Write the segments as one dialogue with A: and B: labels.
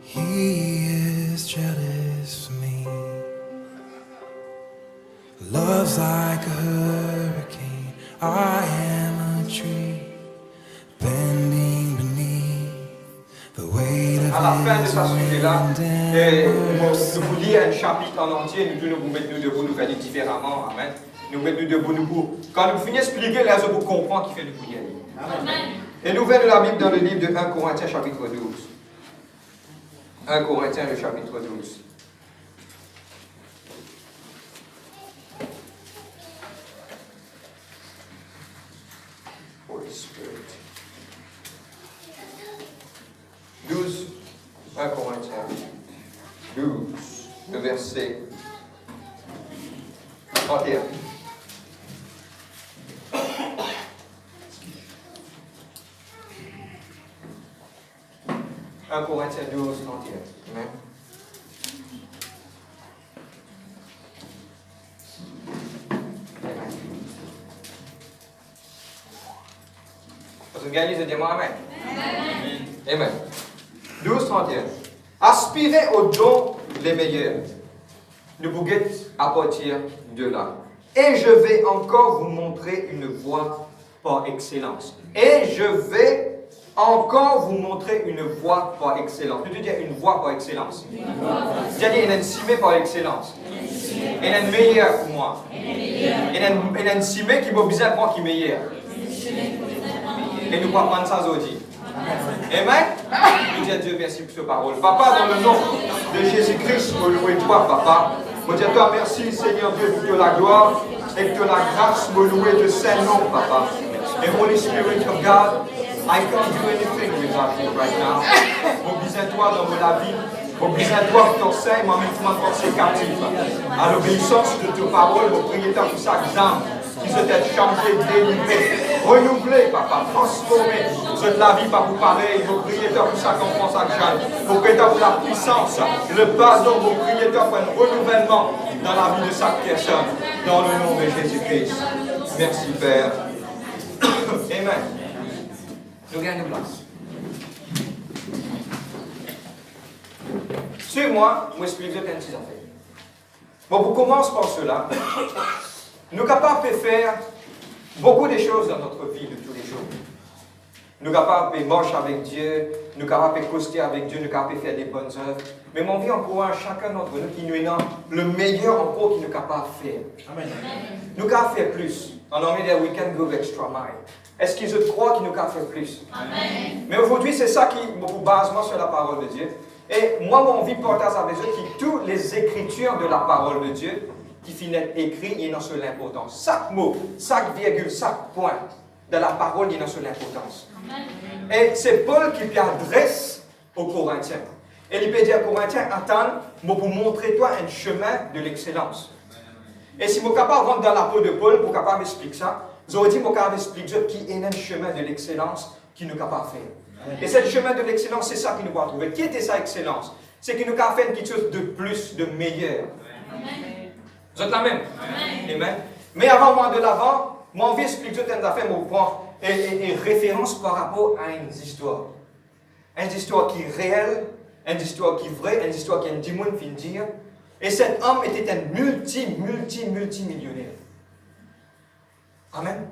A: He is jealous for me. Love's like a hurricane. I am a tree bending beneath the weight of
B: À la fin de
A: his
B: ce sujet-là,
A: wind
B: nous vous lire un chapitre en entier, nous devons nous mettre nous debout, nous faire différemment. Amen. Nous mettre nous debout, nous quand nous finissons d'expliquer, les autres comprennent qui fait nous prier. Amen. Et nous venons de la Bible dans le livre de 1 Corinthiens chapitre 12. 1 Corinthiens le chapitre 12. Holy Spirit. 12. 1 Corinthiens 12. Le verset 31. Un Corinthiens 12, 31. Amen. Vous gagnez, dites-moi Amen. Amen. 12, 31. Aspirez aux dons les meilleurs. Ne vous guettez à partir de là. Et je vais encore vous montrer une voie par excellence. Et je vais encore vous montrer une voie par excellence. Tu dis une voie par excellence. J'ai dit une cimée par excellence. Et une meilleure pour moi. Et une cimée qui m'a besoin de moi qui est meilleure. Et nous pouvons prendre ça aujourd'hui. Amen. Je dis à Dieu merci pour cette parole. Papa, dans le nom de Jésus-Christ, je loue toi, papa. Je dis à toi merci, Seigneur Dieu, pour la gloire et pour la grâce, me louer de Saint-Nom, papa. Et Holy Spirit of God, I can't do anything without you right now. Mon besoin de toi dans la vie, mon besoin de toi pour ton sein, moi-même pour m'enforcer captif. À l'obéissance de tes paroles, mon prière pour chaque âme qui se t'est changé, délivré, renouvelé, papa, transformé. Cette la vie, pas pour pareil, mon prière pour chaque enfant, chaque jeune. Mon prière pour la puissance, le pardon, mon prière pour un renouvellement dans la vie de chaque personne. Dans le nom de Jésus-Christ. Merci, Père. Amen. Nous gagnons place. Suis-moi, je vais expliquer une petite affaire. Bon, pour commencer par cela, nous sommes capables de faire beaucoup de choses dans notre vie de tous les jours. Nous sommes capables de marcher avec Dieu, nous sommes capables de coster avec Dieu, nous sommes capables de faire des bonnes œuvres. Mais mon vie encourage chacun d'entre nous qui nous est dans le meilleur encore qu'il nous est capable de faire. Amen. Nous sommes capables de faire plus. En anglais, we can go extra mile. Est-ce qu'ils croient qu'ils nous ont fait plus? Amen. Mais aujourd'hui, c'est ça qui me base moi sur la parole de Dieu. Et moi, mon envie de partager avec eux qui toutes les écritures de la parole de Dieu qui finissent écrites, il y a sur l'importance. Chaque mot, chaque virgule, chaque point de la parole, il y a sur l'importance. Et c'est Paul qui adresse aux Corinthiens. Et il peut dire aux Corinthiens, attends, pour montrer toi un chemin de l'excellence. Et si je suis capable de rentrer dans la peau de Paul pour capable d'expliquer ça, j'aurais dit que je suis capable d'expliquer qui est un chemin de l'excellence qui nous est capable de faire. Et ce chemin de l'excellence, c'est ça qu'il nous va trouver. Qui était sa excellence? C'est qu'il nous a fait quelque chose de plus, de meilleur. Amen. Vous êtes la même? Amen. Mais avant moi de l'avant, moi, je vais expliquer une affaire, mon point, et référence par rapport à une histoire. Une histoire qui est réelle, une histoire qui est vraie, une histoire qui est un démon qui dire. Et cet homme était un multimillionnaire. Amen.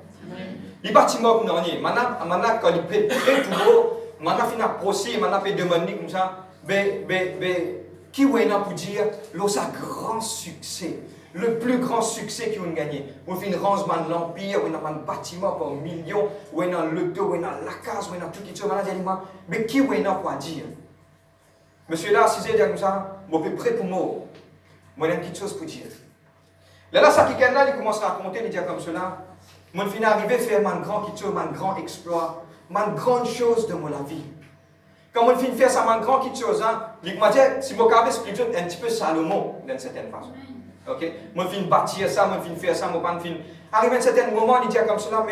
B: Il est parti mort pour nous. Maintenant, quand il peut très tout beau, maintenant, il a procès, maintenant, il peut demander comme ça, qui est là pour dire, c'est un grand succès, le plus grand succès qu'il a gagné. On fait une range de l'Empire, on a un bâtiment pour millions, on a le dos, on a la case, on a tout qui se passe. Mais qui est là pour dire? Monsieur là, si j'ai dit comme ça, je suis prêt pour moi. Moi, j'ai quelque chose pour dire. Là, ça qui est là, il commence à raconter, il dit comme cela. Moi, je suis arrivé à faire un grand quelque chose, un grand exploit, une grande chose de mon vie. Quand je finis de faire ça, un grand quelque chose, il m'a dit, si je peux expliquer un petit peu Salomon, d'une certaine façon. Ok? Moi, je finis de bâtir ça, moi, je finis de faire ça, moi, je finis. Arrivé à un certain moment, il dit comme cela,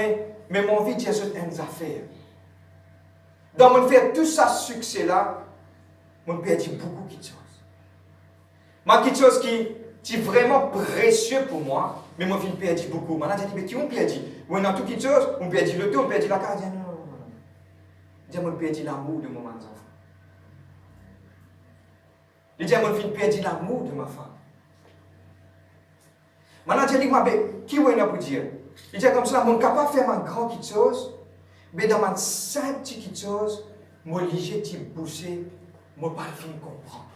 B: mais mon vie, j'ai une affaire. Donc, je fais tout ça succès-là, je perds beaucoup de choses. Mais quelque chose qui est vraiment précieux pour moi, mais moi, je perds beaucoup. Maintenant, je dis, mais qui on perd? Oui, dans toutes les choses, on perd le temps, on perd la carte. Non. Je perds l'amour de mon enfant. Il dit, mon fils perdu l'amour de ma femme. Maintenant, je dis, qui est-ce pour dire? Il dit comme ça, je ne suis pas capable de faire une grande petite chose, mais dans ma simple petite chose, je suis obligé de pousser, je ne peux pas comprendre.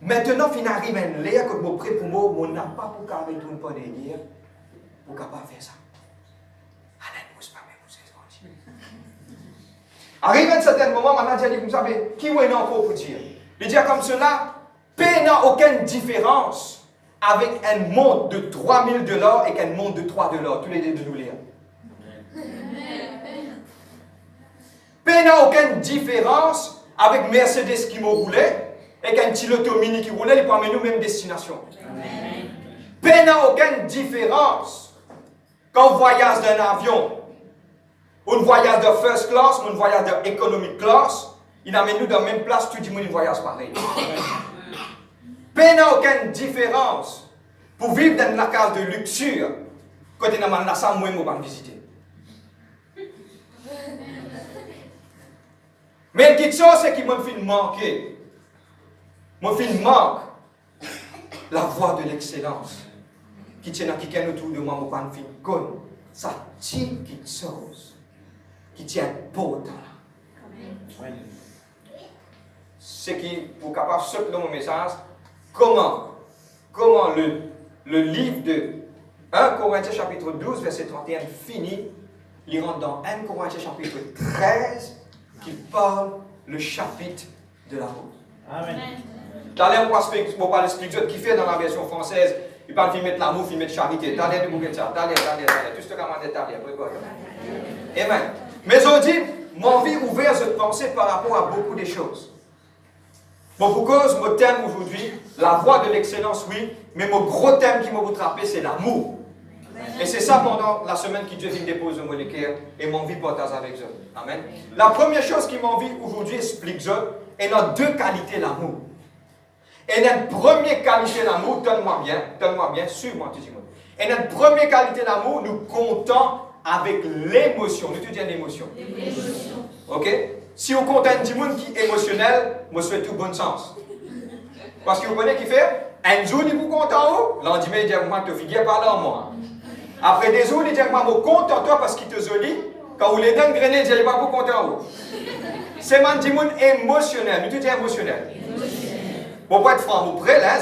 B: Maintenant, il arrive à un l'air que je suis prêt pour moi, je n'ai pas pour carrer tout le monde de dire, pour capable faire ça. Allez, ne pousse pas, mais poussez ce arrive à un certain moment, maintenant, je dis comme ça, mais qui est-ce pour dire? Il dit comme cela, paix n'a aucune différence avec un monde de $3,000 et qu'un monde de $3. Tous les deux de nous lire. Paix n'a aucune différence avec Mercedes qui m'a roulé et qu'un petit loto mini qui roulait, il peut amener nous même destination. Paix n'a aucune différence quand on voyage d'un avion, ou un voyage de first class, ou un voyage de economic class, il amène nous dans la même place, tout le monde voyage pareil. Paix n'a aucune différence pour vivre dans la case de luxure quand on a la salle moi pour visiter. Mais une petite chose, c'est qu'il m'a fait manquer. M'a fait manque la voie de l'excellence qui tient à quelqu'un autour de moi, mon pan fin con. Ça tient quelque chose qui tient beau dans là. C'est qui, pour capable de sortir mon message, comment le livre de 1 Corinthiens chapitre 12, verset 31 finit, il rentre dans 1 Corinthiens chapitre 13, qui parle le chapitre de la route. Amen. T'as l'air on va l'expliquer qui fait dans la version française, il parle de mettre l'amour, il met charité. T'as l'air de bouger ça, t'as l'air, tout ce que tu as t'as l'air. Amen. Mais on dit, mon vie ouverte de penser par rapport à beaucoup de choses. Bon, pour cause, mon thème aujourd'hui, la voie de l'excellence, oui, mais mon gros thème qui m'a rattrapé, c'est l'amour. Et c'est ça pendant la semaine que Dieu vient déposer mon cœur et mon vie partage avec eux. Amen. La première chose qui m'a envie aujourd'hui explique eux, et dans deux qualités l'amour. Et dans la première qualité l'amour, donne-moi bien, suis-moi tout le monde. Et dans la première qualité l'amour, nous comptons avec l'émotion. Nous te disons l'émotion. Ok? Si vous comptez un monde qui est émotionnel, moi je souhaite tout bon sens. Parce que vous connaissez qui fait? Un jour, il vous compte en haut, l'endemain, il dit moi, tu figures par là en moi. Après des jours, il dit moi, je compte en toi parce qu'il te joli. Quand vous les donnez grené, il dit pas pour compter en haut. C'est un monde émotionnel. Nous te disons émotionnel. Bon, pour être franc, vous prêts là,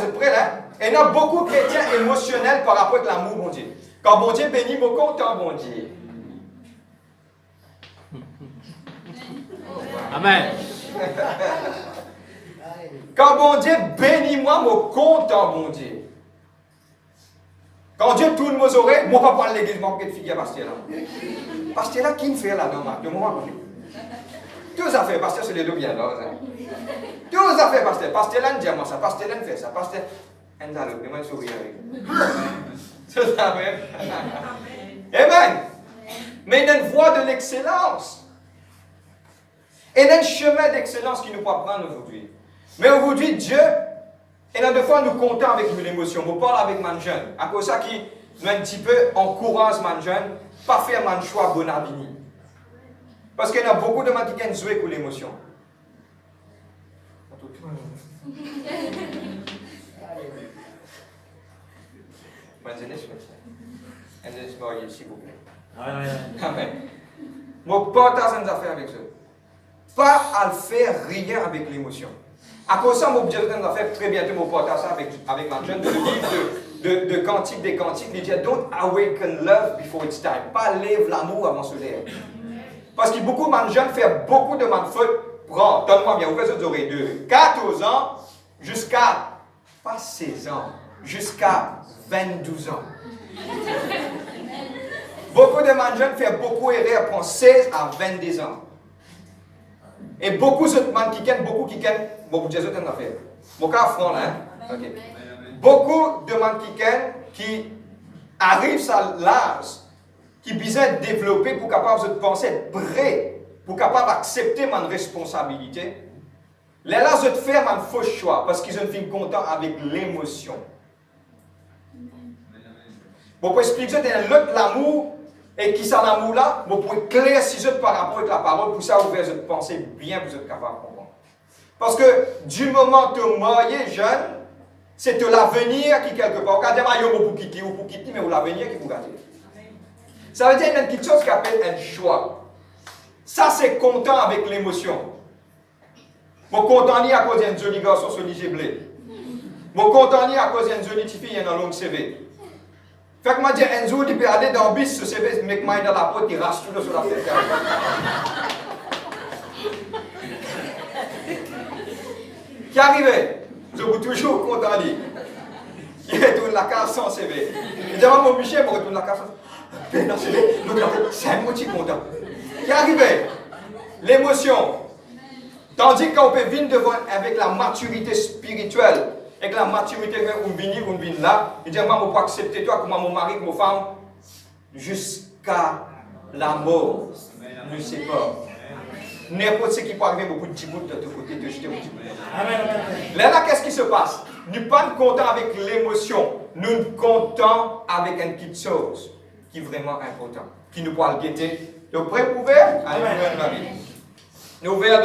B: Et il y a beaucoup de chrétiens émotionnels par rapport à l'amour, bon Dieu. Quand bon Dieu bénit, mon compte en bon Dieu.
C: Amen.
B: Quand bon Dieu bénit moi, mon compte en bon Dieu. Quand Dieu tourne mes oreilles, moi, je ne vais pas parler de l'église, je vais figurer pasteur là. Pasteur là, qui me fait là, non, de moi, tous les affaires, pasteur, c'est les deux bien là. Tous les affaires, pasteur. Pasteur là, dit moi ça, pasteur là, fait ça, pasteur. Et moi, je souris avec. C'est ça, même. Amen. Mais il y a une voie de l'excellence. Et il y a un chemin d'excellence qui nous peut prendre aujourd'hui. Mais aujourd'hui, Dieu, et dans deux fois, nous comptons avec l'émotion. On parle avec les jeunes. À cause de ça, qui nous un petit peu encourage les jeunes, pas faire un choix bon avenir. Parce qu'il y a beaucoup de gens qui viennent jouer pour l'émotion. S'il vous plaît. Amen. Moi, partage une affaire avec eux. Pas à faire rien avec l'émotion. À cause de ça, je vais faire très bientôt mon partage avec ma jeune, le livre de Cantique des Cantiques. Il dit Don't awaken love before it's time. Pas lève l'amour avant ce lève. Parce que beaucoup de jeunes font beaucoup de fautes. Prends, donne-moi bien, ouvrez vos oreilles de 14 ans jusqu'à, pas 16 ans, jusqu'à 22 ans. Beaucoup de jeunes font beaucoup d'erreurs, prend 16 à 22 ans. Et beaucoup de gens qui kennent, beaucoup de Jésus en affaire. Mon cas franc là, hein? Okay. Beaucoup de gens qui arrivent à l'âge, qui besoin de développer pour capable de penser, être prêt, pour capable d'accepter ma responsabilité. Les là, je faire un faux choix parce qu'ils ont fait content avec l'émotion. Bon, pour expliquer, c'est l'autre l'amour. Et qui ça l'amour là, vous pouvez éclaircir par rapport avec la parole, pour ça, vous pouvez penser bien, vous êtes capable de comprendre. Parce que du moment que tu marié jeune, c'est l'avenir qui quelque part. Quand tu es pour quitter ou pour quitter, mais c'est l'avenir qui vous garde. Ça veut dire qu'il y a quelque chose qu'on appelle un choix. Ça, c'est content avec l'émotion. Mon content à cause d'un joli garçon sur l'IGB. Mon content à cause d'un joli fille qui a un long CV. Fait que moi, je dis, un jour, il peut aller dans le bus, ce CV, mais moi, dans la porte, il rase tout sur la tête. Qui arrivait? Je suis toujours content. Il retourne la case sans CV. Il dit, mon Michel, il retourne la case sans CV. C'est un motif content. Qui arrivait? L'émotion. Tandis qu'on peut venir devant avec la maturité spirituelle, avec la maturité où on vient là, il dit, moi, je peux accepter toi comme mon mari, comme ma femme, jusqu'à la mort. Ne sais pas. N'importe ce qui peut arriver, beaucoup de petits bouts de ton côté, de jeter au petit bout. Là, qu'est-ce qui se passe? Nous ne sommes pas contents avec l'émotion, nous sommes contents avec une petite chose qui est vraiment importante, qui nous pourra le guetter. Donc, prêt pour ouvrir? Allez, ouvrir la Bible. Nous ouvrons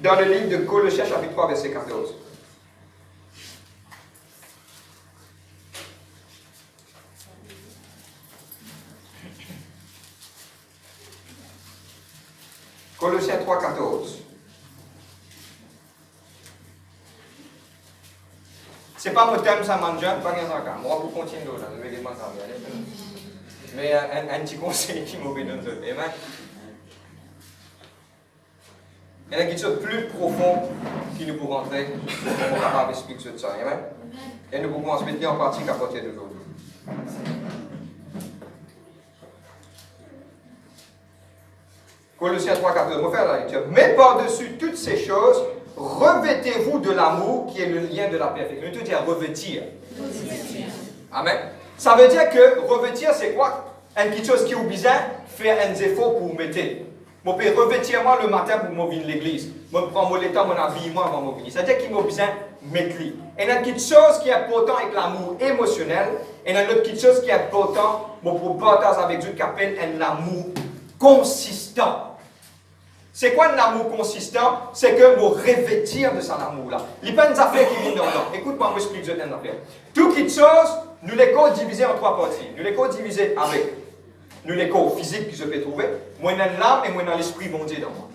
B: dans le livre de Colossiens, chapitre 3, verset 14. Colossiens 3, 14. Ce n'est pas mon thème, ça mange, pas rien à faire. Moi, pour continuer, je vais demander. Mais un petit conseil qui m'a donné. Amen. Il y a quelque chose de plus profond qui nous peut rentrer pour capable d'expliquer ça. Amen. Et nous pouvons se mettre en pratique à partir d'aujourd'hui. Colossiens 3, 14. On va faire la lecture. Mais par-dessus toutes ces choses, revêtez-vous de l'amour qui est le lien de la perfection. Je veux dire revêtir. Amen. Ça veut dire que revêtir, c'est quoi? Quelque chose qui est besoin faire un effort pour mettre. Je peux revêtir moi le matin pour me venir à l'église. Je prends le temps, mon habillement avant de venir. C'est-à-dire qu'il m'a besoin de mettre. Et il y a quelque chose qui est important avec l'amour émotionnel. Et il y a une autre chose qui est important pour partager avec Dieu qui appelle un amour consistant. C'est quoi un amour consistant? C'est que vous revêtir de son amour-là. Il n'y a pas une affaire qui vient dedans. Écoute-moi, je vais expliquer une affaire. Toutes les choses, nous les corps divisés en trois parties. Nous les corps divisés avec nous les corps physiques qui se peut trouver, moi dans l'âme et moi dans l'esprit bon Dieu dans moi.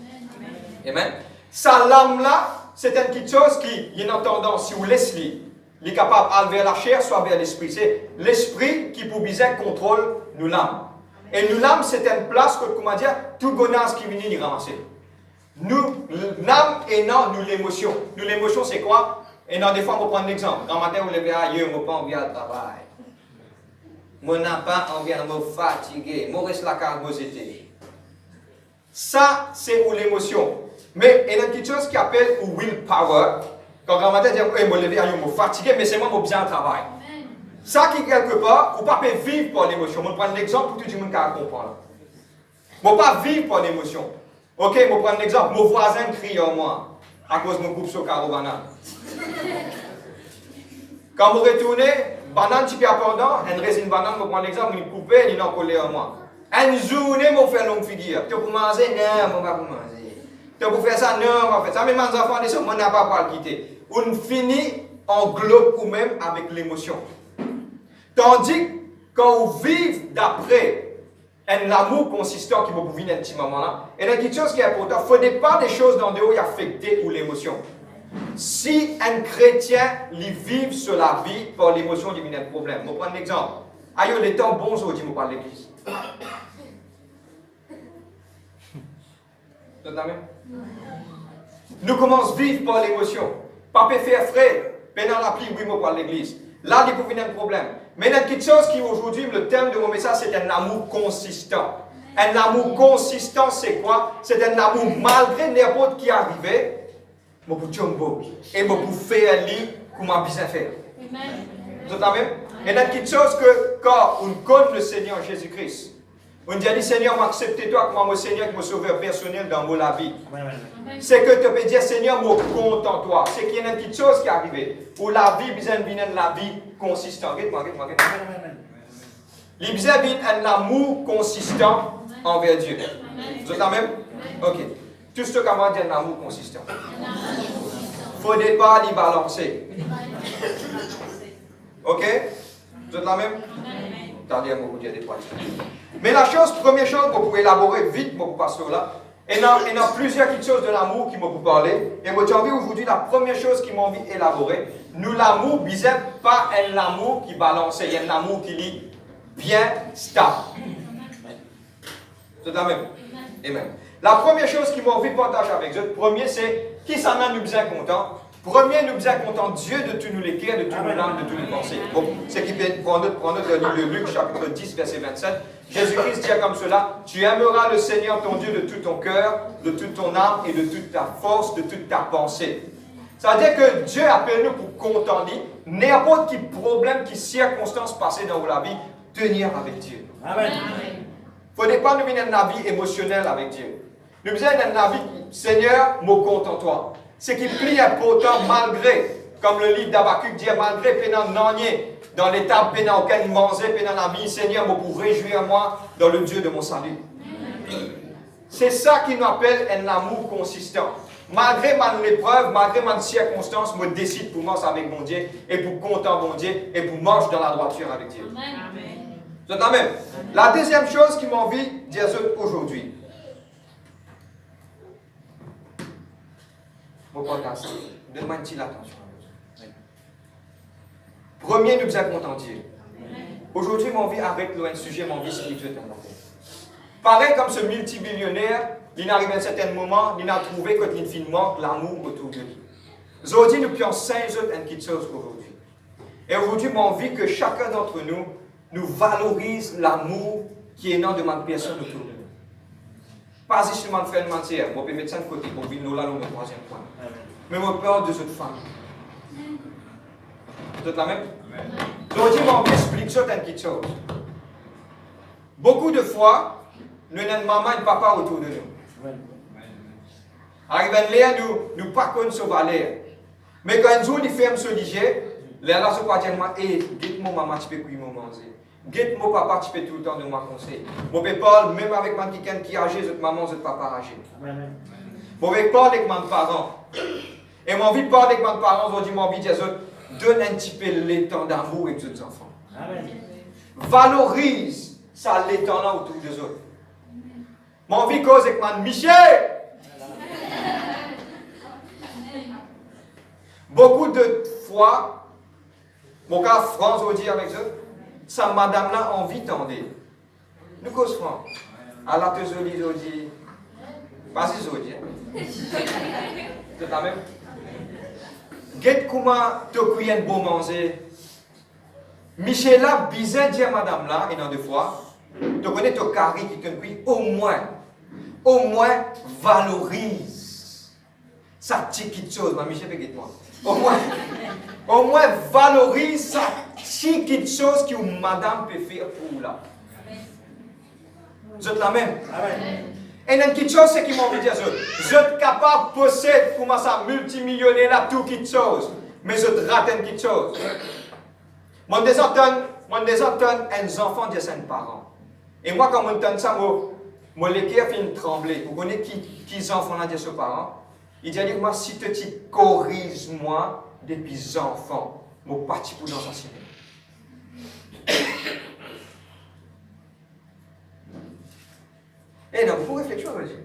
B: Amen. Sa l'âme-là, c'est une petite chose qui il y a une tendance, si vous laissez, il est capable d'aller vers la chair, soit vers l'esprit. C'est l'esprit qui pour bien contrôle nous l'âme. Et nous l'âme, c'est une place que, comment dire, tout gonas qui vient y ramasser. Nous, l'âme et non, nous l'émotion. Nous l'émotion, c'est quoi? Et non, des fois, on va prendre l'exemple. Quand matin, vous levez ailleurs, on va pas envie à travail. Moi, n'a pas envie de me fatiguer. Moi, reste la carbosité. Ça, c'est pour l'émotion. Mais il y a quelque chose qui appelle willpower. Quand grand matin, dit, hey, moi, lever ailleurs, me fatiguer, mais c'est moi, moi, bien travail. Ça qui, quelque part, vous ne pouvez pas vivre par l'émotion. Je vais prendre l'exemple pour tout le monde qui comprendre. Je ne peux pas vivre par l'émotion. Ok, je vais prendre l'exemple. Mon voisin crie en moi à cause de mon groupe sur carreau banane. Quand je retourne, banane, tu peux apprendre, une résine banane, je prends l'exemple, il coupe, il en collé en moi. Une journée, je fais longue figure. Tu peux manger? Non, je ne vais pas manger. Tu peux faire ça? Non, je vais faire ça. Mais mes enfants, je n'ai pas le quitter. On finit en globe ou même avec l'émotion. Tandis que quand on vit d'après un amour consistant qui va vous venir un petit moment-là, il y a quelque chose qui est important. Il ne faut pas des choses dans le haut qui affectent ou l'émotion. Si un chrétien vit sur la vie par l'émotion, il y a un problème. Je vais prendre un exemple. Aïe, les temps bons aujourd'hui, je parle de l'église. Nous commençons à vivre par l'émotion. Papa fait frais, pendant la pluie, oui, je parle de l'église. Là, il peut venir un problème. Mais il y a quelque chose qui aujourd'hui, le thème de mon message, c'est un amour consistant. Un amour consistant, c'est quoi? C'est un amour malgré n'importe qui arrivait, je peux jumbo et je peux faire un lit comme je besoin faire. Vous entendez? Il y a quelque chose que quand on connaît le Seigneur Jésus-Christ, on dit Seigneur, m'accepte toi comme mon Seigneur, qui me sauveur personnel dans la vie. C'est que tu peux dire Seigneur, je compte en toi. C'est qu'il y a une petite chose qui est arrivée. Pour la vie, besoin de la vie consistante. Regarde-moi. Il besoin un amour consistant envers Dieu. Vous êtes la même? Ok. Tout ce qu'on va dire un amour consistant. faudrait pas l'y balancer. OK? Vous êtes la même? Attendez, moi, vous dire des points. Mais la première chose, pour élaborer vite, mon pasteur là, il y a plusieurs petites choses de l'amour qui m'ont parlé. Et moi, j'ai envie aujourd'hui, la première chose qui m'a envie d'élaborer, nous, l'amour, bizarre, pas un amour qui balance, il y a un amour qui lit bien stable. C'est la même. Amen. La première chose qui m'a envie de partager avec vous, premier, c'est qui s'en a nous bien content. Premier, nous bien content Dieu de tous nous les cœurs, de tous nos âmes, de tous les pensées. Bon, c'est qui peut prendre le livre de Luc, chapitre 10, verset 27. Jésus-Christ dit comme cela, tu aimeras le Seigneur ton Dieu de tout ton cœur, de toute ton âme et de toute ta force, de toute ta pensée. Ça veut dire que Dieu appelle nous pour contenter n'importe quel problème, quelle circonstance passée dans la vie, tenir avec Dieu. Amen. Il ne faudrait pas nous mener un vie émotionnel avec Dieu. Nous besoin d'un vie, Seigneur, me contente-toi. Ce qui est plus important, malgré, comme le livre d'Habakkuk dit, malgré pénal nanier, dans l'état pénal auquel manger, pénal la vie, Seigneur, me pour réjouir moi dans le Dieu de mon salut. C'est ça qui nous appelle un amour consistant. Malgré ma épreuve, malgré ma circonstance, je me décide pour marcher avec mon Dieu, et pour compter mon Dieu, et pour marcher dans la droiture avec Dieu. Vous êtes même. La deuxième chose qui m'a envie de dire aujourd'hui. Mon podcast, donne-moi une petite attention. Premier, nous sommes contents Dieu. Aujourd'hui, mon vie avec un sujet, mon vie spirituelle. Pareil comme ce multimillionnaire, il arrive à un certain moment, il a trouvé qu'il finit manque l'amour autour de lui. Aujourd'hui, nous pouvons 5 autres une petite chose aujourd'hui. Et aujourd'hui, mon vie que chacun d'entre nous, nous valorise l'amour qui est dans de ma personne autour de nous. Pas justement de faire mentir, je peux mettre ça de côté pour venir là, le troisième point. Mais je peur des autres femmes. Vous êtes la même? Aujourd'hui, je m'explique ça une petite chose. Beaucoup de fois, nous avons une maman et un papa autour de nous. Arrivé là, nous ne pas connaissons ce valeur. Mais quand un jour, ils ferment ce liger, là, je peux dire, dites-moi, maman, tu peux plus me manger. Dites-moi, papa, tu peux tout le temps de me conseiller. Je peux parler, même avec quelqu'un qui est âgé, votre maman, votre papa âgé. Je peux parler avec mes parents. Et mon envie de parler avec mes parents, aujourd'hui, mon envie de dire, donne un petit peu le temps d'amour avec vos enfants. Amen. Valorise ça le temps là autour des autres. Mon envie de cause avec mon Michel. Beaucoup de fois, mon cas France aujourd'hui avec eux, ça madame là envie d'entendre. Nous cause France. À la théorie aujourd'hui, pas si aujourd'hui. C'est la même. Get comment te cuire bon manger. Michel là, bizarre dire madame là, et dans deux fois, tu connais ton carré qui te cuit, au moins valorise. Ça petite chose, ma Michel peut moi. Au moins valorise ça petite chose que madame peut faire pour là. Vous êtes la même? Amen. Et une petite chose, c'est qu'ils m'ont dit, je suis capable de posséder comment ça multimillionnaire là, tout petite chose. Mais je rate une petite chose. Mon désentend un enfant de ses parents. Et moi, quand je entends ça, mon cœur fait trembler. Vous connaissez qui enfants là de ses parents? Il dit, moi, si tu corriges moi depuis enfant, mon parti pour dans sa cinéma. Et non, vous réfléchir là-dessus.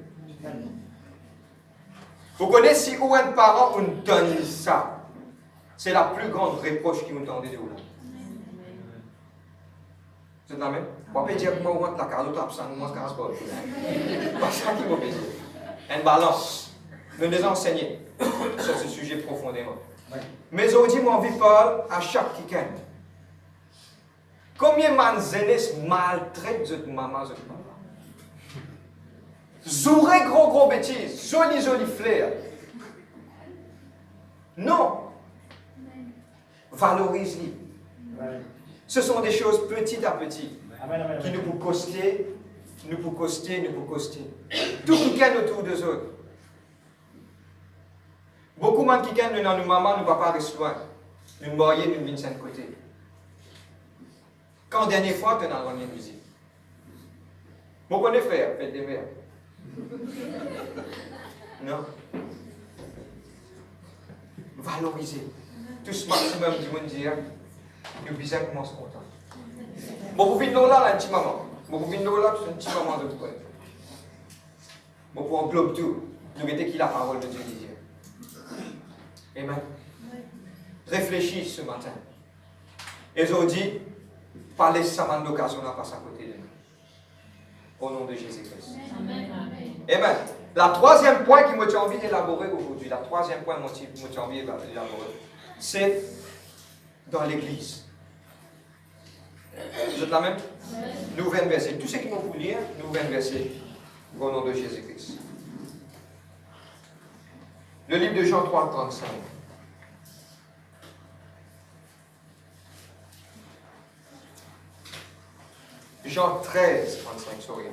B: Vous connaissez si où un parent vous donne ça, c'est la plus grande reproche qui vous tendez de vous là. Vous êtes la même? On peut dire que moi, on la carte, l'autre absent, moi, je ne casse pas. Pas ça qui m'a dit. Une balance. Nous nous enseigner sur ce sujet profondément. Mais aujourd'hui, mon vie parle à chaque week-end. Combien de jeunesse maltraite votre maman, votre papa? Zouré gros bêtises, joli flair. Non. Valorise-les. Ce sont des choses petit à petit qui nous peuvent coster. Tout week-end autour des autres. Beaucoup de gens qui nous dans nos mamans, nos papas restent loin. Nous mariés, nous venons de côté. Quand dernière fois, tu es dans la musique. Mon bon frère, faites des mères. Non. valoriser. Tout ce maximum du monde dire, nous bisons comment se content. Bon, vous venez là, un petit moment. Bon, vous venez là, c'est un petit moment de quoi. Bon, pour englobe tout, nous mettez qui la parole de Dieu dit. Amen. Réfléchis ce matin. Et aujourd'hui, parlez seulement d'occasion à passer à côté de nous. Au nom de Jésus-Christ. Amen. La troisième point qui m'a envie d'élaborer aujourd'hui, la troisième point qui m'a envie d'élaborer, c'est dans l'Église. Vous êtes là même? Nouvel verset. Tout ce qui m'ont voulu lire, nouvel verset. Au nom de Jésus-Christ. Le livre de Jean 3, 35. Jean 13, 35, sorry.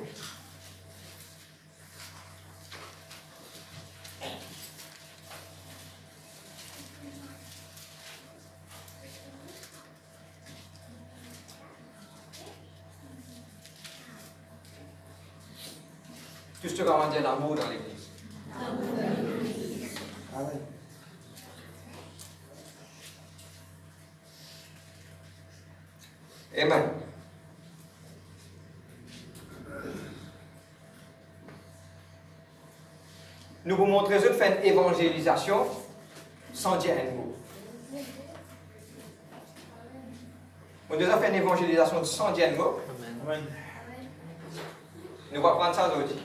B: Tout ce que va dire l'amour dans l'Église. Amen. Amen. Nous vous montrons de faire une évangélisation sans dire un mot. On a déjà fait une évangélisation sans dire un mot. Amen. Nous allons prendre ça aujourd'hui.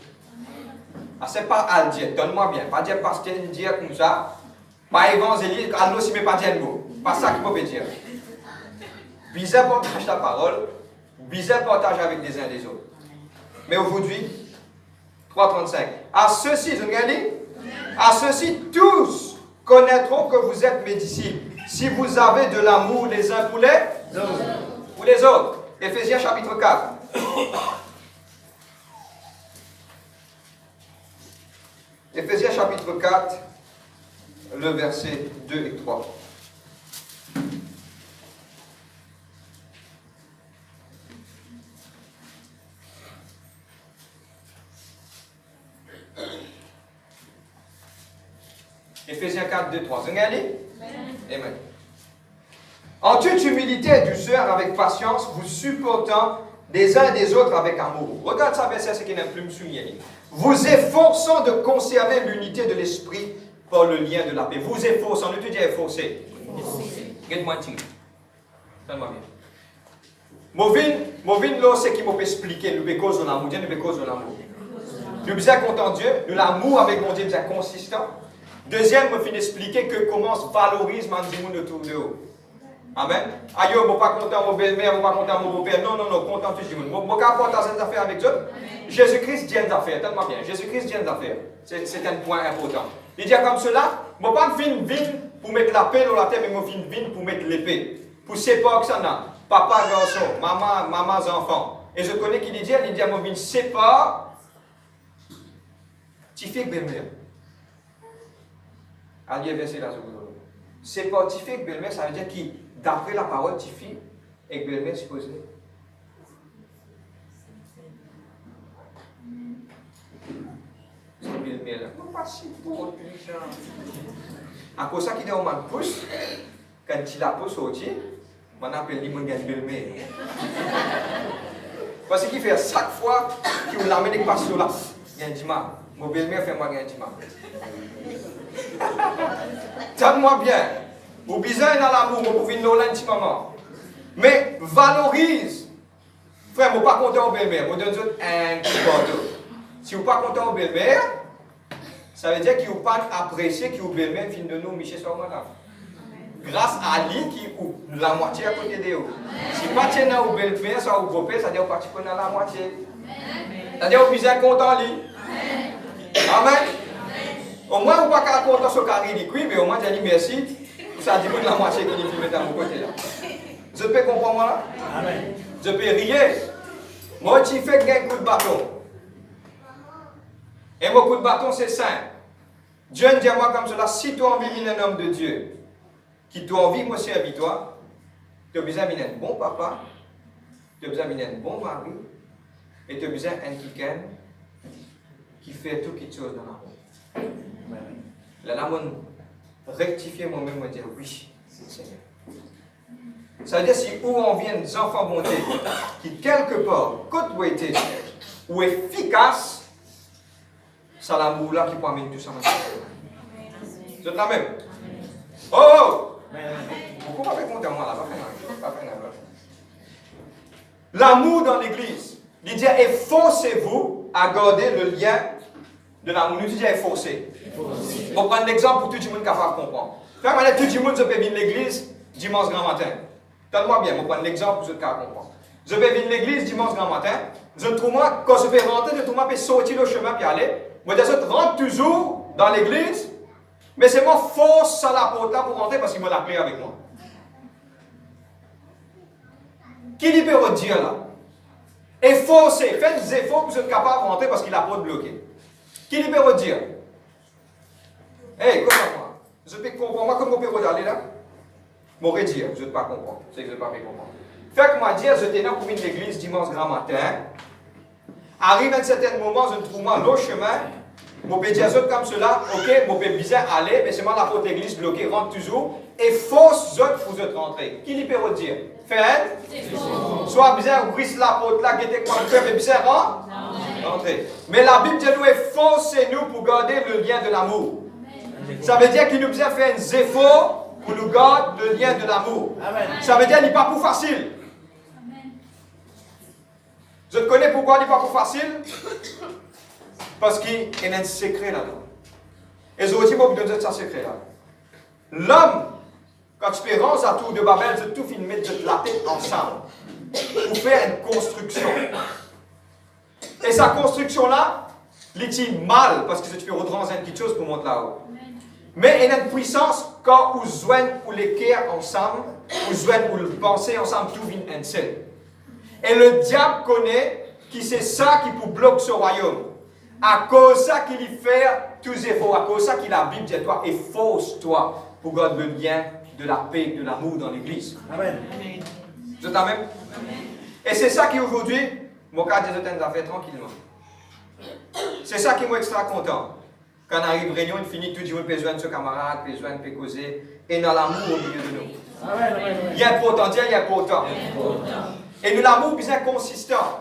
B: Ah, c'est pas à dire, donne-moi bien. Pas dire parce qu'il dit comme ça. Pas évangéliser, allons si mais pas dire un mot. Pas ça qu'il faut dire. Bizarre partage la parole. Bizarre partage avec les uns les autres. Mais aujourd'hui, 3.35. À ceux-ci, vous regardez? À ceux-ci, tous connaîtront que vous êtes mes disciples. Si vous avez de l'amour les uns pour les autres. Éphésiens chapitre 4. Éphésiens chapitre 4, le verset 2 et 3. Éphésiens 4, 2, 3. Vous regardez? Amen. En toute humilité et douceur, avec patience, vous supportant des uns et des autres avec amour. Regarde ça, verset, c'est qu'il n'a plus me souligner. Vous efforçant de conserver l'unité de l'esprit par le lien de la paix. Vous efforçant, ne te dis efforcer. Regarde-moi un tigre. Donne-moi bien. Movin, là, c'est qui m'a expliqué, nous cause de l'amour. Dieu nous cause de l'amour. Nous sommes contents de Dieu, nous l'amour avec mon Dieu, nous sommes consistants. Deuxième, je vais expliquer que comment se valorise le monde autour de nous. Amen. Aïe, je ne suis pas content de mon belle-mère, je ne suis pas content de mon beau-père. Non, content de tout le monde. Je ne suis pas content de ces affaires avec Dieu. Jésus-Christ dit des affaires. Tellement bien. Jésus-Christ dit des affaires. C'est un point important. Il dit comme cela, je ne suis pas venu pour mettre la paix dans la terre, mais je suis venu pour mettre l'épée. Pour séparer que ça n'a. Papa, garçon, maman, enfant. Et je connais qu'il dit, je suis venu séparer. Tu fais que belle-mère. Allez, verset là, c'est pas tu fais que belle-mère, ça veut dire que d'après la parole, tu fais et que belle-mère supposée. C'est belle-mère là. Non, pas si pour à cause ça qui est au man pousse, quand tu la pousse au dessus, on appelle lui mon belle-mère. Parce qu'il fait chaque fois qu'il l'amène avec passion là, il y a un dimanche. Mon belle-mère fait moi un dimanche. Donne-moi bien. Vous besoin dans l'amour, vous pouvez nous un petit moment. Mais valorise. Frère, vous ne pas content au belle-mère. Vous donnez un petit bordeaux. Si vous ne pas content au belle-mère, ça veut dire que vous ne pas apprécier que vous belle-mère fin de nous, Michel Sormana. Grâce à lui qui ou la moitié à côté de vous. Si vous ne pas au belle-mère, soit au beau-père, ça veut dire que vous ne pas dans la moitié. Ça veut dire que vous besoin content lui. Amen. Au moins, vous ne pouvez pas content sur carré de cuir, mais au moins, je dis merci. Ça dit que la moitié qui est filmée dans mon côté là. Je peux comprendre moi là? Amen. Je peux rire. Moi, tu fais un coup de bâton. Et mon coup de bâton, c'est simple. Dieu me dit à moi comme cela, si tu as envie d'être un homme de Dieu, qui t'a envie, moi, servir-toi, tu as besoin d'être un bon papa, tu as besoin d'être un bon mari, et tu as besoin d'être quelqu'un qui fait toutes les choses dans l'amour. L'amour, rectifier moi-même, me dire oui, c'est le Seigneur. Ça veut dire si où on vient des enfants bon Dieu, qui quelque part, côte où était, ou efficace, c'est l'amour là qui peut amener tout ça dans le Seigneur. Vous êtes là même? Oh! Pourquoi pas compter moi là? Pas faire rien. L'amour dans l'église. Il dit efforcez-vous à garder le lien de l'amour. Nous disons efforcer. On va prendre l'exemple pour tout le monde capable de comprendre. Faire mal tout le monde, je peux venir à l'église dimanche grand matin. Donne-moi bien, on va prendre l'exemple pour tout le monde comprendre. Je peux venir à l'église dimanche grand matin. Je trouve moi, quand je peux rentrer, je trouve moi, je peux sortir le chemin et aller. Moi, je rentre toujours dans l'église, mais c'est moi force à la porte là pour rentrer parce qu'il m'a la clé avec moi. Qui lui peut redire là? Efforcez, faites des efforts pour être capable de rentrer parce qu'il a pas de bloqué. Qui lui peut redire? Hey, comment je peux comprendre, moi, comment je peux regarder là? Je vais dire, je ne peux pas comprendre. C'est que je ne peux pas comprendre. Fait que moi, dire, je là pour une église dimanche grand matin. Arrive à un certain moment, je trouve moi l'autre chemin. Je peux dire comme cela, ok, je peux bien aller, mais c'est moi la porte d'église bloquée, rentre toujours. Et force autres pour vous rentrer. Qui lui peut redire? Faites. Soit bien ouvrir la porte là, qui était quoi le cœur, mais bien rentrer. Mais la Bible dit nous efforcez-nous pour garder le lien de l'amour. Ça veut dire qu'il nous a fait un effort pour nous garder le lien de l'amour. Ça veut dire qu'il n'est pas pour facile. Je te connais pourquoi il n'est pas pour facile? Parce qu'il y a un secret là-dedans. Et je vous dis, moi, je vous donne ce secret là. L'homme, quand tu fais rance à tour de Babel, de tout filmer, de la tête ensemble pour faire une construction. Et sa construction là, il est mal parce que tu fais redrancer quelque chose pour monter là-haut. Mais il y a une puissance quand vous joignez ou les cœurs ensemble, vous joignez ou le penser ensemble, tout vient un seul. Et le diable connaît que c'est ça qui peut bloquer ce royaume. À cause de ça qu'il y fait tous les efforts, à cause de ça qu'il a la Bible dit toi, efforce-toi pour garder le lien de la paix, de l'amour dans l'église. Amen. Vous êtes amen? Et c'est ça qui aujourd'hui, mon cas des autres affaires tranquillement. C'est ça qui m'a extra content. Quand on arrive à réunion, il finit tout le monde besoin de ce camarade, besoin de causer, et dans l'amour au milieu de nous. Amen. Il y a important, il y a important. Et nous l'amour bien consistant.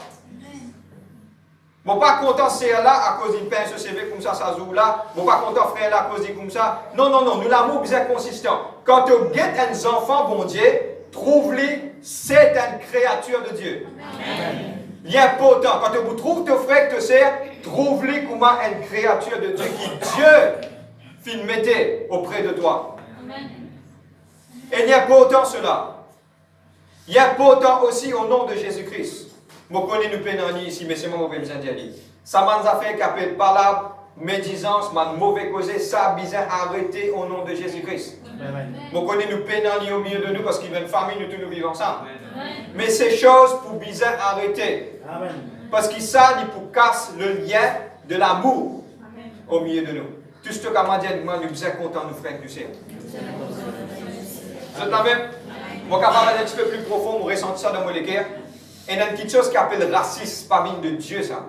B: Bon, pas content c'est là à cause d'une peine ce CV comme ça joue là. Bon, pas content frère là à cause d'une comme ça. Non, nous l'amour bien consistant. Quand tu guettes un enfant, bon Dieu, trouve-les, c'est une créature de Dieu. Amen. Il est important. Quand tu trouves ton frère que tu sais, trouve-les comme une créature de Dieu qui Dieu mettait auprès de toi. Amen. Et il est important cela. Il est important aussi au nom de Jésus-Christ. Je connais nous pénaliser ici, mais c'est moi qui besoin d'y aller. Ça m'a fait qu'après parole, médisance, ma mauvais causé, ça a besoin d'arrêter au nom de Jésus-Christ. Je connais nous pénaliser au milieu de nous parce qu'il y a une famille, nous tous nous vivons ensemble. Amen. Mais ces choses pour bien arrêter. Amen. Parce que ça, il pour casser le lien de l'amour au milieu de nous. Tout ce que m'a dit, moi, nous sommes contents de nous faire du ciel. Vous êtes là même? Moi, capable d'aller un petit peu plus profond, je ressens ça dans mon cœur. Et il y a une petite chose qui appelle racisme, pas vine de Dieu, ça.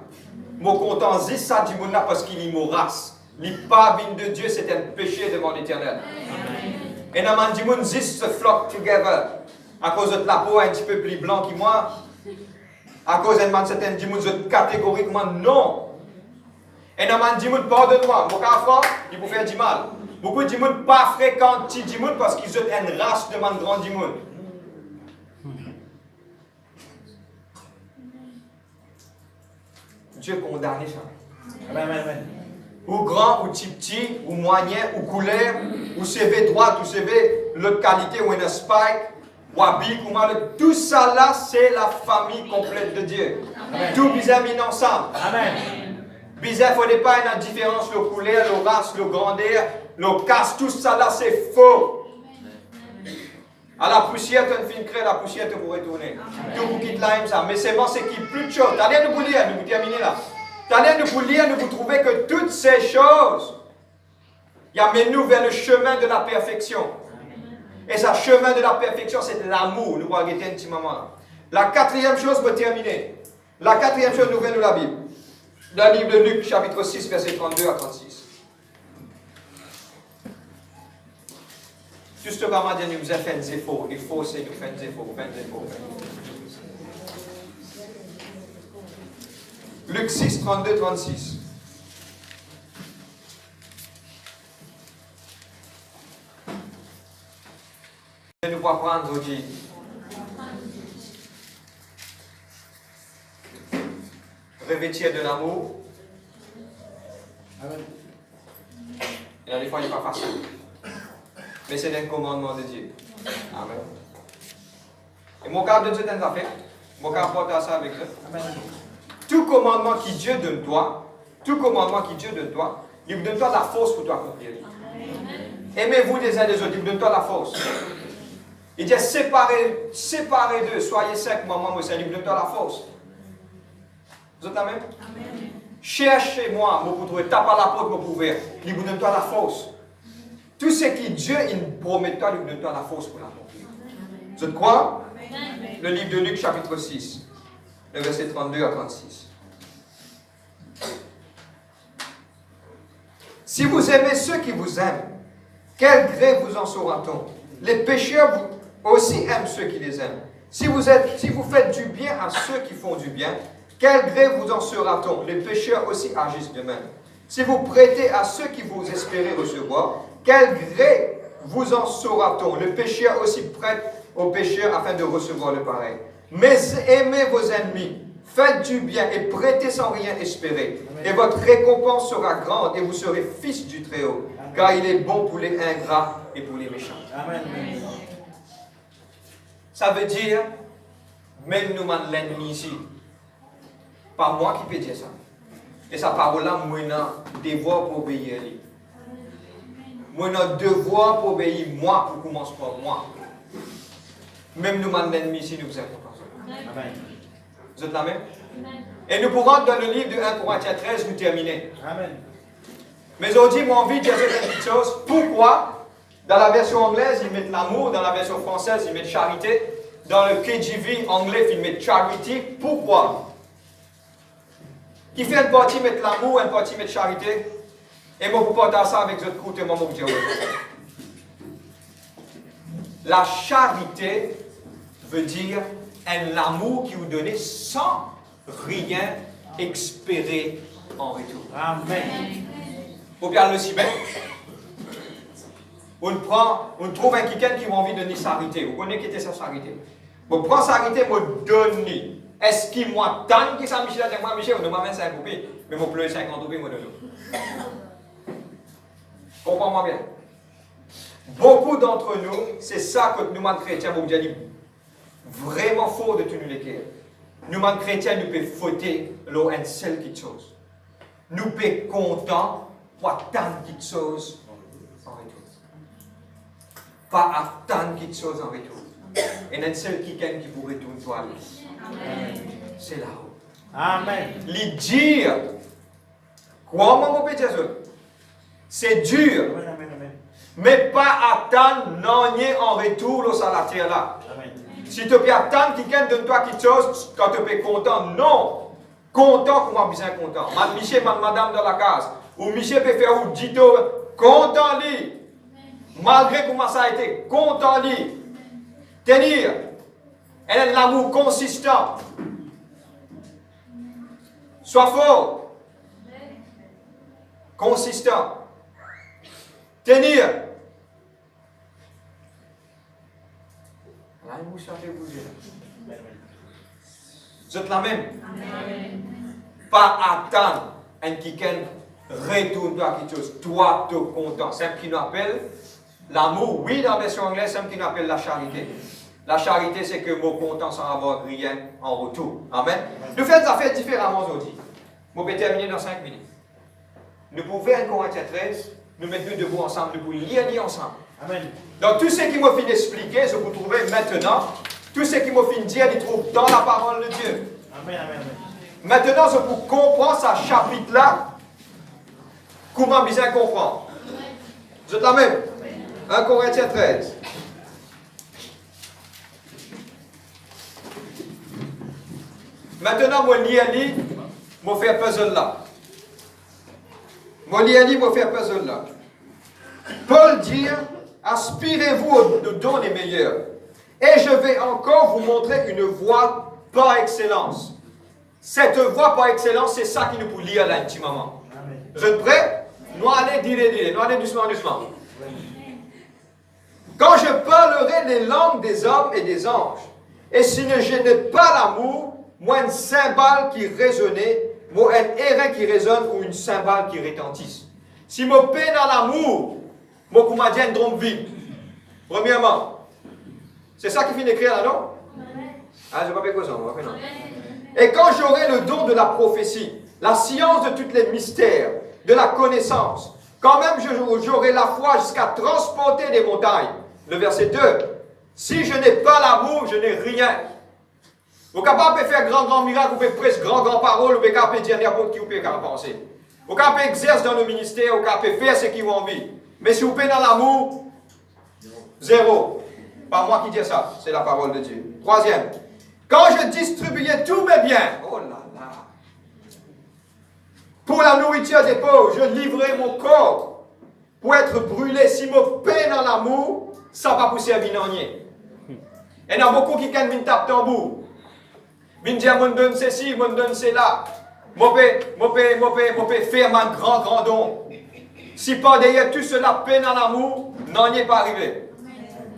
B: Moi, content, dis ça du monde là parce qu'il est mon race. Il pas vine de Dieu, c'est un péché devant l'Éternel. Et il y a du monde qui se flock together. À cause de la peau un petit peu plus blanc que moi. À cause d'un certain du monde catégoriquement non. Et il y a du monde pardonne-moi. Mon cas il peut faire du mal. Beaucoup de monde pas fréquent du monde parce qu'ils ont une race de man grand du monde. Dieu condamne ça. Amen. Ou grand, ou petit, ou moyen, ou couleur, ou CV droite, ou CV l'autre qualité, ou une spike, ou habit, ou mal. Tout ça là, c'est la famille complète de Dieu. Amen. Tout bizarre mis ensemble. Amen. Bizarre, il ne faut pas une différence, le couleur, le race, le grandeur, le casse, tout ça là, c'est faux. À la poussière, tu ne finis la poussière, tu pourrais retourner. Tout vous quitte là, ça. Mais c'est bon, c'est qui plus de choses. T'allez nous vous lire, nous vous terminer là. T'allez nous vous lire, nous vous trouvez que toutes ces choses, il amène nous vers le chemin de la perfection. Et ce chemin de la perfection, c'est l'amour. Nous allons arrêter un petit moment là. La quatrième chose pour terminer. La quatrième chose, nous venons de la Bible. Dans le livre de Luc, chapitre 6, versets 32 à 36. Juste comment dire, nous avons fait des efforts. Il faut, c'est nous faire des efforts. Luc 6, 32, 36. Je nous pas prendre aujourd'hui. Revêtir de l'amour. Il y a des fois, il n'est pas facile. Mais c'est un commandement de Dieu. Amen. Et mon cœur donne certaines affaires. Mon cœur porte à ça avec eux. Tout commandement qui Dieu donne toi, il vous donne toi la force pour toi accomplir. Aimez-vous les uns des autres, il vous donne toi la force. Il dit séparez d'eux, soyez secs, maman, moi, il vous donne toi la force. Vous êtes la même? Cherchez-moi, pour trouver, tape à la porte pour ouvrir. Il vous donne toi la force. Tout ce qui Dieu il promet toi, il vous donne toi la force pour l'accomplir. Vous êtes quoi? Le livre de Luc, chapitre 6, le verset 32 à 36. Si vous aimez ceux qui vous aiment, quel gré vous en saura-t-on? Les pécheurs aussi aiment ceux qui les aiment. Si vous faites du bien à ceux qui font du bien, quel gré vous en sera-t-on? Les pécheurs aussi agissent de même. Si vous prêtez à ceux qui vous espérez recevoir, quel gré vous en saura-t-on? Le pécheur aussi prête aux pécheurs afin de recevoir le pareil. Mais aimez vos ennemis, faites du bien et prêtez sans rien espérer. Amen. Et votre récompense sera grande et vous serez fils du Très-Haut. Amen. Car il est bon pour les ingrats et pour les méchants. Amen. Ça veut dire, même nous, l'ennemi ici, pas moi qui peux dire ça. Et sa parole-là, moi, j'ai un devoir pour obéir. Moi, j'ai un devoir pour obéir, moi, pour commencer par moi. Même nous, l'ennemi ici, nous vous êtes pas ça. Amen. Vous êtes la même? Et nous pourrons, dans le livre de 1 Corinthiens 13, nous terminer. Amen. Mais aujourd'hui, moi, envie de dire une petite chose. Pourquoi? Dans la version anglaise, ils mettent l'amour. Dans la version française, ils mettent charité. Dans le KJV anglais, ils mettent charity. Pourquoi? Qui fait une partie mettre l'amour, une partie mettre charité. Et moi, vous partager ça avec votre côté, moi, vous dire. La charité veut dire l'amour qui vous donne sans rien espérer en retour. Amen. Faut bien le cible. On trouve un quelqu'un qui a envie de donner charité. Vous connaissez qui était sa charité? On prend charité, on donne. Est-ce qu'il m'a tant que ça, Michel, avec moi, Michel, on m'a 25 roupies, mais on pleure 50 roupies, moi, de nous. Comprends-moi bien. Beaucoup d'entre nous, c'est ça que nous, chrétiens, vous dire vraiment fort de tout nous l'écrire. Nous, chrétiens, nous pouvons fauter l'eau une seule petite chose. Nous pouvons contents pour tant de choses en retour. Pas attendre quelque chose en retour. Et une seule quelqu'un qui vous retourne toi. C'est là-haut. Amen. Les dire, comment on peut dire ça? C'est dur. Amen, amen, amen. Mais pas attendre non en retour au salaire là. Amen. Si tu peux attendre quelqu'un donne-toi quelque chose, quand tu es content, non. Content, comment bien content. Michel, madame dans la case. Ou Michel peut faire ou dit content lui. Malgré comment ça a été, content lui. Tenir. Elle a de l'amour consistant. Sois fort. Consistant. Tenir. Là, vous savez bouger. Vous êtes la même. Amen. Pas attendre un quelqu'un retourne toi quelque chose. Toi, tu es content. C'est ce qui nous appelle l'amour. Oui, dans la version anglaise, c'est ce qui nous appelle la charité. La charité, c'est que mon content sans avoir rien en retour. Amen. Nous faisons des affaires différemment aujourd'hui. Je vais terminer dans 5 minutes. Nous pouvons faire 1 Corinthiens 13, nous mettre nous debout ensemble, nous pouvons lire ensemble. Amen. Donc, tout ce qui m'a fait expliquer, je vous trouver maintenant. Tout ce qui m'a fait dire, il trouve dans la parole de Dieu. Amen, amen, amen. Maintenant, je vous comprends ce chapitre-là. Comment bien comprendre? Vous êtes la même? 1 Corinthiens 13. Maintenant, moi, lis, moi, faire puzzle là. Moi, lis, moi, faire puzzle là. Paul dit, aspirez-vous au don des meilleurs. Et je vais encore vous montrer une voie par excellence. Cette voie par excellence, c'est ça qui nous peut lire là, un petit moment. Vous êtes prêts? Nous allons dire, nous allons doucement, doucement. Quand je parlerai les langues des hommes et des anges, et si je n'ai pas l'amour, moi une cymbale qui résonnait, moi un airain qui résonne ou une cymbale qui retentisse. Si je paie dans l'amour, moi comment dire un drum vide. Premièrement, c'est ça qui finit d'écrire là, non? Ah, je ne vais pas faire quoi ça, moi. Non. Et quand j'aurai le don de la prophétie, la science de tous les mystères, de la connaissance, quand même j'aurai la foi jusqu'à transporter des montagnes. Le verset 2. Si je n'ai pas l'amour, je n'ai rien. Vous êtes capable de faire grand miracle, vous pouvez presque grand parole, vous êtes capable de dire n'importe qui vous pouvez penser. Vous êtes capable d'exercer dans le ministère, vous êtes capable de faire ce qui vous envie. Mais si vous êtes dans l'amour, zéro. Pas moi qui dis ça, c'est la parole de Dieu. Troisième. Quand je distribuais tous mes biens, oh là là, pour la nourriture des pauvres, je livrais mon corps pour être brûlé. Si je paie dans l'amour, ça va pousser à vinanier. Il y en a beaucoup qui viennent taper tambour. Ils disent, je donne ceci, je donne cela. Je peux faire un grand don. Si pas derrière tout cela, paix dans l'amour, n'en est pas arrivé.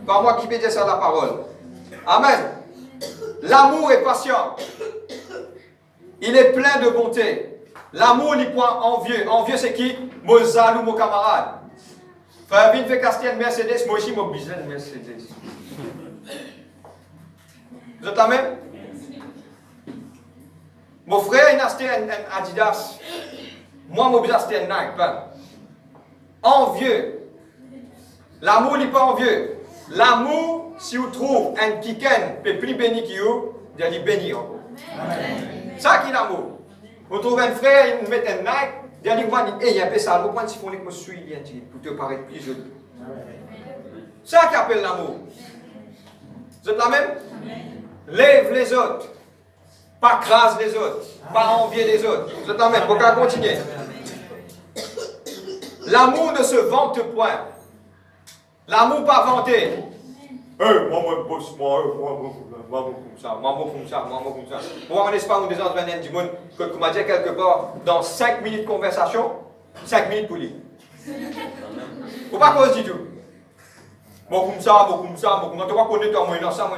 B: Pas moi qui peux dire ça la parole. Amen. L'amour est patient. Il est plein de bonté. L'amour n'est pas envieux. Envieux, c'est qui? Mon zalou, mon camarade. Frère, viens faire casser une Mercedes, moi aussi, mon business Mercedes. Vous êtes la même? Mon frère, il a acheté un Adidas. Moi, mon business, c'était un Nike. Envieux. L'amour n'est pas envieux. L'amour, si vous trouvez un kiken plus béni que vous, vous allez bénir encore. Ça qui est l'amour. Vous trouvez un frère, il met un Nike, vous allez voir, il y a un peu ça, vous prenez si vous voulez que je suis bien, pour te paraître plus joli. Ça qui appelle l'amour. Vous êtes la même? Lève les autres. Pas crase les autres. Pas envier les autres. Vous êtes la même? Vous pouvez continuer. L'amour ne se vante point. L'amour pas vanté. Moi, boss, moi, comme ça. Moi, en Espagne, on descend dans du monde, comme m'a dit quelque part, dans 5 minutes de conversation, 5 minutes pour lui. Faut pas cause du tout. Moi, comme ça, tu vas connaître toi, moi, dans ça.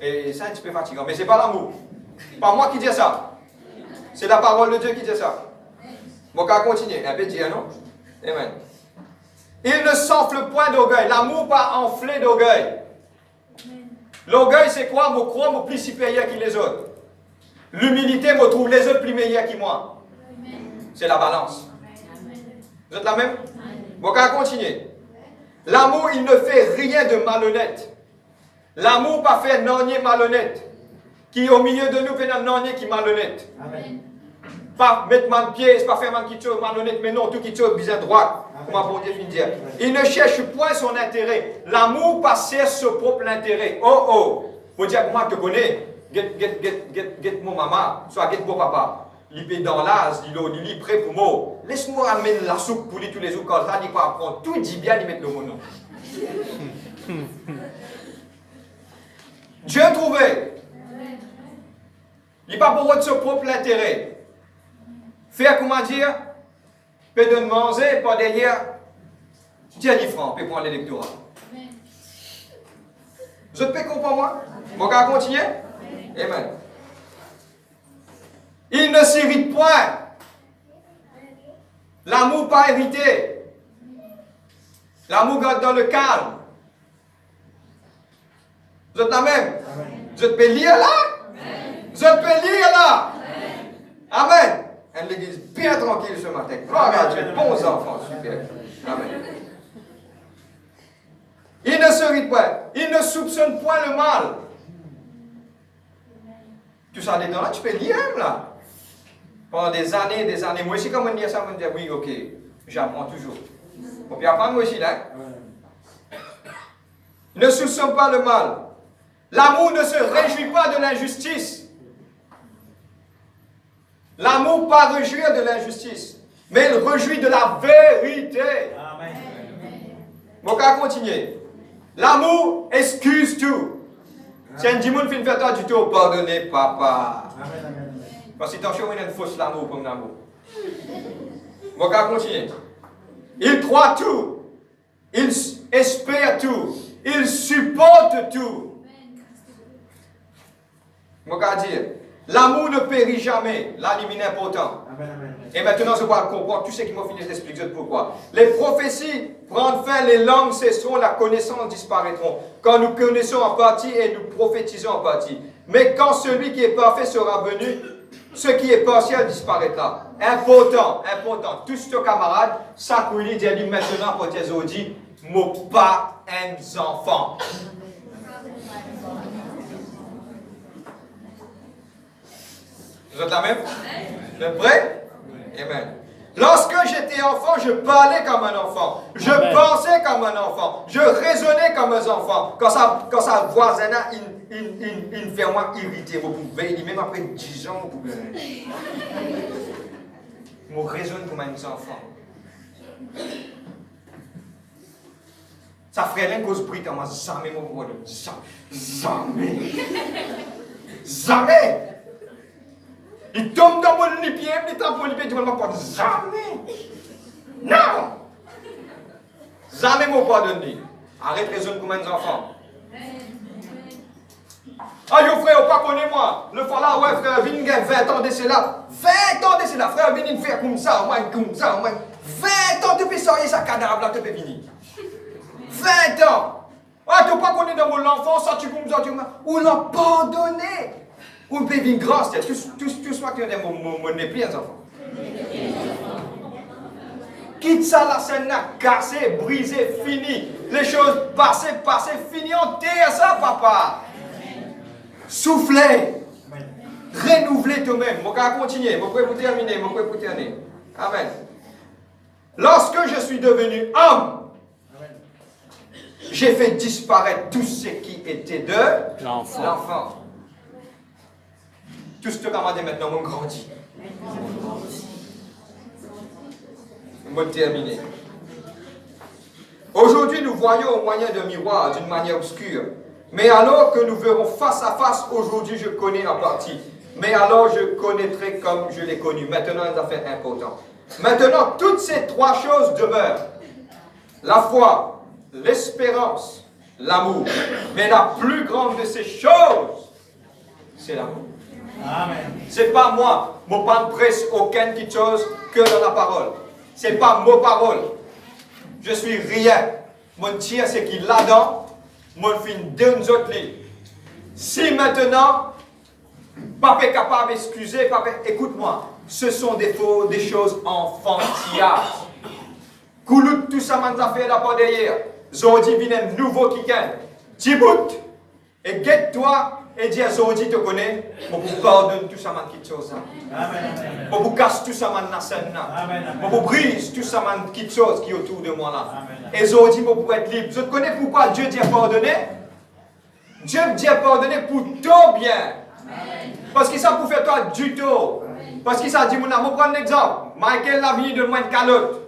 B: Et c'est un petit peu fatigant, mais c'est pas l'amour. Pas moi qui dis ça. C'est la parole de Dieu qui dit ça. Bon, on va continuer. Un peu dire, non? Amen. Il ne s'enfle point d'orgueil. L'amour pas enflé d'orgueil. L'orgueil, c'est quoi? Je crois que je suis plus supérieur que les autres. L'humilité, je trouve les autres plus meilleurs que moi. C'est la balance. Vous êtes la même? Bon, on va continuer. L'amour, il ne fait rien de malhonnête. L'amour pas fait non-nier malhonnête. Qui au milieu de nous fait un non-nier qui est malhonnête. Amen. Pas mettre mal pied, c'est pas faire mal qui chose malhonnête, mais non, tout qui chose bien droit. Comment bon Dieu finit dire. Il ne cherche point son intérêt. L'amour pas cherche son propre intérêt. Oh. Vous dire, moi, je te connais. Get mon maman, soit get mon papa. Il est dans l'âge, il est prêt pour moi. Laisse-moi amener la soupe pour lui tous les jours, quand ça, il va apprendre. Tout dit bien, il met le mot. Dieu trouvé. Il n'est pas pour votre propre intérêt. Faire comment dire? Peut de manger, pas derrière. 10 francs, peut prendre l'électorat. Vous pouvez comprendre moi? Bon, on va continuer? Amen. Il ne s'irrite point. L'amour pas irrité. L'amour garde dans le calme. Vous êtes la même? Vous êtes lire là? Vous êtes lire là? Amen. Une église bien tranquille ce matin. Gloire à Dieu. Bons enfants, super. Amen. Il ne se rit point. Il ne soupçonne point le mal. Tu sais, des temps là, tu peux lire là. Pendant des années. Moi aussi, quand on dit ça, on dit oui, ok, j'apprends toujours. On peut apprendre moi aussi là. Il ne soupçonne pas le mal. L'amour ne se réjouit pas de l'injustice. L'amour pas réjouir de l'injustice, mais il réjouit de la vérité. Amen. On va continuer. L'amour excuse tout. Si un dimanche fait une fête du tout, pardonnez papa. Parce que attention, il y a une fausse l'amour pour l'amour. On va continuer. Il croit tout. Il espère tout. Il supporte tout. On va dire, l'amour ne périt jamais. Là, il est important. Et maintenant, je vais comprendre tout ce qui m'a fini d'expliquer pourquoi. Les prophéties prennent fin, les langues cesseront, la connaissance disparaîtront. Quand nous connaissons en partie et nous prophétisons en partie. Mais quand celui qui est parfait sera venu, ce qui est partiel disparaîtra. Important. Tous ces camarades, ça qu'on dit maintenant pour tes audits, mon pas un enfant. Vous êtes la même? Vous êtes prêts? Amen. Lorsque j'étais enfant, je parlais comme un enfant. Je pensais comme un enfant. Je raisonnais comme un enfant. Quand ça voisin, il fait moi irrité. Vous pouvez, même après 10 ans, vous pouvez. Je raisonne comme un enfant. Ça ferait rien cause bruit, moi, jamais mon problème. Jamais. Il tombe dans mon pied, il tape mon pied, tu ne m'as pas jamais. Non. Jamais mon pardonné. Arrête les zones comme un enfant. Ah, yo frère, pas connaît moi. Le fois là, ouais, frère, viens 20 ans de cela. 20 ans de cela, frère, viens faire comme ça, au moins comme ça, au moins. 20 ans, tu peux sortir sa cadavre là, tu peux venir. 20 ans. Ah, tu pas connaît dans mon enfant, ça tu comme ça, tu m'as. Ou l'a pardonné. Ou peut venir grâce, tout soit que tu as mon épée, les enfants. Quitte ça, la scène là, cassé, brisé, fini. Les choses passées, fini, on terre ça, papa. Soufflez. Renouvelez toi-même. Je vais continuer, je vais vous terminer, Amen. Lorsque je suis devenu homme, j'ai fait disparaître tout ce qui était de l'enfant. Tout ce que tu as maintenant, on grandit. On va terminer. Aujourd'hui, nous voyons au moyen d'un miroir, d'une manière obscure. Mais alors que nous verrons face à face, aujourd'hui, je connais en partie. Mais alors, je connaîtrai comme je l'ai connu. Maintenant, les affaires importantes. Maintenant, toutes ces trois choses demeurent. La foi, l'espérance, l'amour. Mais la plus grande de ces choses, c'est l'amour. C'est pas moi. Mon pas ne presse aucune petite chose que dans la parole. C'est pas mon parole. Je suis rien. Mon tir, c'est qu'il là-dedans. Mon fin d'un autre lit. Si maintenant, papa est capable d'excuser, papa, écoute-moi. Ce sont des choses enfantillages. Koulout, tout ça, m'en a fait là-bas derrière. Zodi vient un nouveau qui gagne. Djibout. Et guette-toi. Et dis à Zodi, te connais, pour vous pardonner tout ça, man, qui chose. Pour vous casse tout ça, man, la scène. Pour vous brise tout ça, man, qui chose qui est autour de moi là. Et Zodi, pour être libre. Vous connaissez pourquoi Dieu dit à pardonner? Dieu dit à pardonner pour ton bien. Parce qu'il ça pour faire toi du tout. Parce qu'il ça dit, mon amour, prendre un exemple. Michael l'a venu de moi une calotte.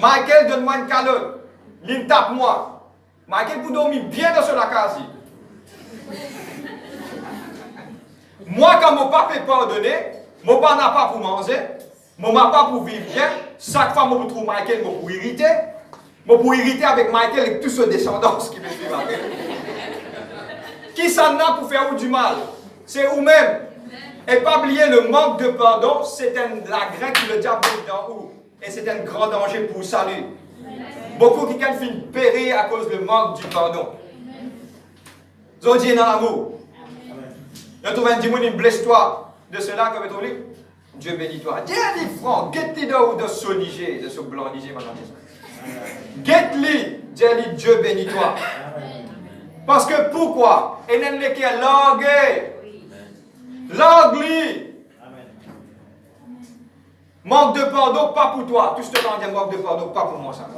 B: Michael donne-moi une calotte. Il tape moi. Michael pour dormir bien dans la case. Moi, quand mon papa est pardonné, mon papa n'a pas pour manger, mon papa pas pour vivre bien, chaque fois que je trouve Michael, je pour irriter. Je pour irriter avec Michael et toute sa descendance qui me suit après. Qui s'en a pour faire du mal? C'est vous-même. Et pas oublier le manque de pardon, c'est la graine que le diable met dans vous. Et c'est un grand danger pour le salut. Beaucoup qui finissent périr à cause du manque du pardon. Zodi est dans l'amour. Je trouve un dimanche, une blesse-toi de cela que vous trouvez. Dieu bénis-toi. Dis à lui, franc, guette-lui de ce liger, de ce blanc liger, madame. Guette-lui, dis à lui, Dieu bénis-toi. Parce que pourquoi? Et n'est pas qui est langué. Langue-lui. Manque de pardon, pas pour toi. Tout ce que tu as dit, manque de pardon, pas pour moi, ça.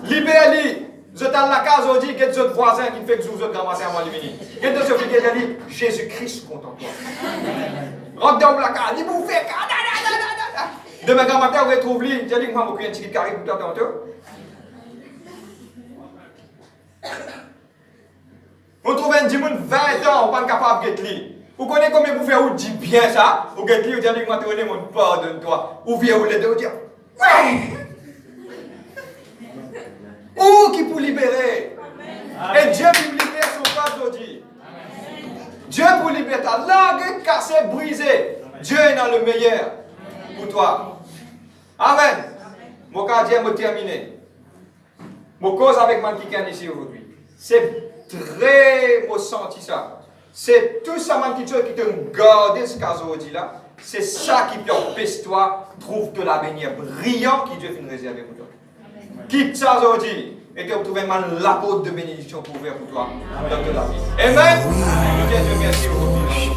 B: Libère-lui. Vous êtes dans la case, on dit, qu'il y a d'autres voisins qui fait que vous êtes ramassés à moi, lui. Il y a d'autres qui disent, Jésus-Christ contre toi. Rentre dans la case, il vous fait. Demain matin, on retrouve lui. J'ai dit, moi, je suis un petit carré pour toi tantôt. On trouve un dimanche 20 ans, on n'est pas capable de lui. Vous connaissez combien vous faites, vous dites bien ça? Vous dites, vous dites, moi, tu mon pardonne-toi. Ou viens, vous les deux, vous dites, ouais! Ou qui pour libérer? Et Dieu pour libérer son peuple aujourd'hui. Dieu pour libérer ta langue cassée, brisée. Dieu est dans le meilleur pour toi. Amen. Mon gardien m'a terminé. Mon cause avec moi qui est ici aujourd'hui. C'est très, moi senti ça. C'est tout ça qui te garde ce cas aujourd'hui là. C'est ça qui peut empêcher toi trouve de l'avenir brillant qui Dieu fait réserver pour toi. Quitte ça aujourd'hui et te retrouver la porte de bénédiction pour ouvrir pour toi dans toute la vie. Amen. Dieu te remercie aujourd'hui.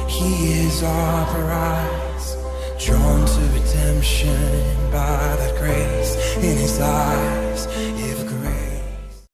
A: He is our prize, drawn to redemption by that grace in his eyes.